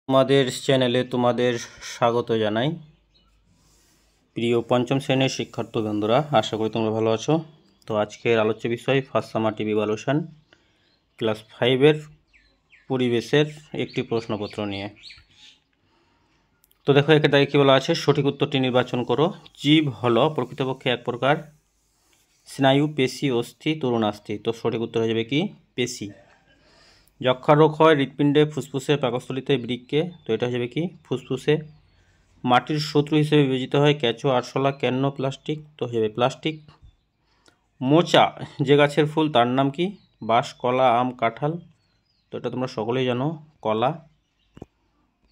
তোমাদের চ্যানেলে তোমাদের স্বাগত জানাই। প্রিয় পঞ্চম শ্রেণীর শিক্ষার্থী বন্ধুরা, আশা করি তোমরা ভালো আছো। তো আজকের আলোচ্য বিষয় ফার্স্ট সামারটিভ ইভ্যালুয়েশন ক্লাস 5-এর পরিবেশের একটি প্রশ্নপত্র নিয়ে। তো দেখো, একে তাই কী বলা আছে, সঠিক উত্তরটি নির্বাচন করো। জীব হলো প্রকৃতপক্ষে এক প্রকার স্নায়ু, পেশি, অস্থি, তরুণাস্থি। তো সঠিক উত্তর হয়ে যাবে কি পেশি। যক্ষার রোগ হয় হৃৎপিণ্ডে, ফুসফুসে, পাকস্থলীতে, বৃক্কে। তো এটা হয়ে যাবে কি ফুসফুসে। মাটির শত্রু হিসেবে বিবেচিত হয় কেঁচো, আরশোলা, কেন্ন, প্লাস্টিক। তো হয়ে যাবে প্লাস্টিক। মোচা যে গাছের ফুল তার নাম কি? বাঁশ, কলা, আম, কাঁঠাল। তো এটা তোমরা সকলেই জানো, কলা।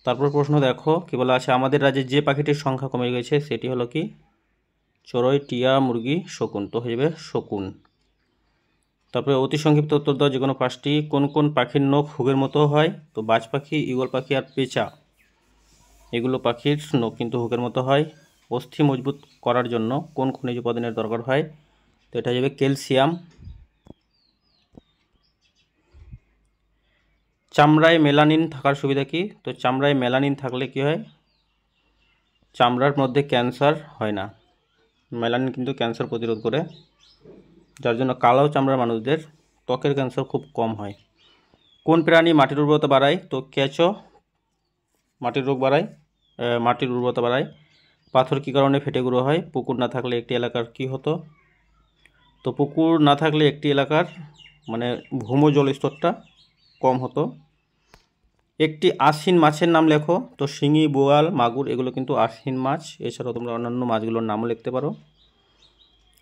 তারপর প্রশ্ন দেখো কি বলা আছে, আমাদের রাজ্যে যে পাখিটির সংখ্যা কমে গেছে সেটি হলো কি? চড়ুই, টিয়া, মুরগি, শকুন। তো হয়ে যাবে শকুন। তারপরে অতি সংক্ষিপ্ত উত্তর দাও যে কোনো 5টি। কোন কোন পাখির নখ হুকের মতো হয়? তো বাজ পাখি, ঈগল পাখি আর পেঁচা, এগুলো পাখির নখ কিন্তু হুকের মতো হয়। অস্থি মজবুত করার জন্য কোন খনিজ উপাদানের দরকার হয়? তো এটা যাবে ক্যালসিয়াম। চামড়ায় মেলানিন থাকার সুবিধা কি? তো চামড়ায় মেলানিন থাকলে কি হয়? চামড়ার মধ্যে ক্যান্সার হয় না। মেলানিন কিন্তু ক্যান্সার প্রতিরোধ করে, যার জন্য কালো চামড়ার মানুষদের ত্বকের ক্যান্সার খুব কম হয়। কোন প্রাণী মাটির উর্বরতা বাড়ায়? তো কেঁচো মাটির উর্বরতা বাড়ায়। পাথর কী কারণে ফেটে গুঁড়ো হয়? পুকুর না থাকলে একটি এলাকার কি হতো? তো পুকুর না থাকলে একটি এলাকার ভূমজল স্তরটা কম হতো। একটি আশ্বিন মাছের নাম লেখো। তো শিঙি, বোয়াল, মাগুর এগুলো কিন্তু আশ্বিন মাছ। এছাড়াও তোমরা অন্যান্য মাছগুলোর নামও লিখতে পারো।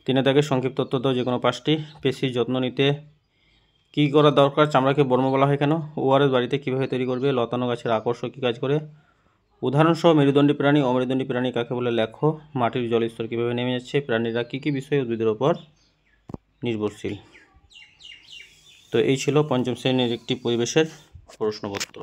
3 দাগে সংক্ষিপ্ত উত্তর দাও যে কোনো 5টি। পেশির যত্ন নিতে কী করা দরকার? চামড়াকে বর্ম বলা হয় কেন? ওআরএস বাড়িতে কীভাবে তৈরি করবে? লতানো গাছের আকর্ষক কী কাজ করে? উদাহরণসহ মেরুদণ্ডী প্রাণী, অমেরুদণ্ডী প্রাণী কাকে বলে লেখো। মাটির জলস্তর কীভাবে নেমে যাচ্ছে? প্রাণীরা কী কী বিষয়ে উদ্ভিদের ওপর নির্ভরশীল। তো এই ছিল পঞ্চম শ্রেণীর একটি পরিবেশের প্রশ্নপত্র।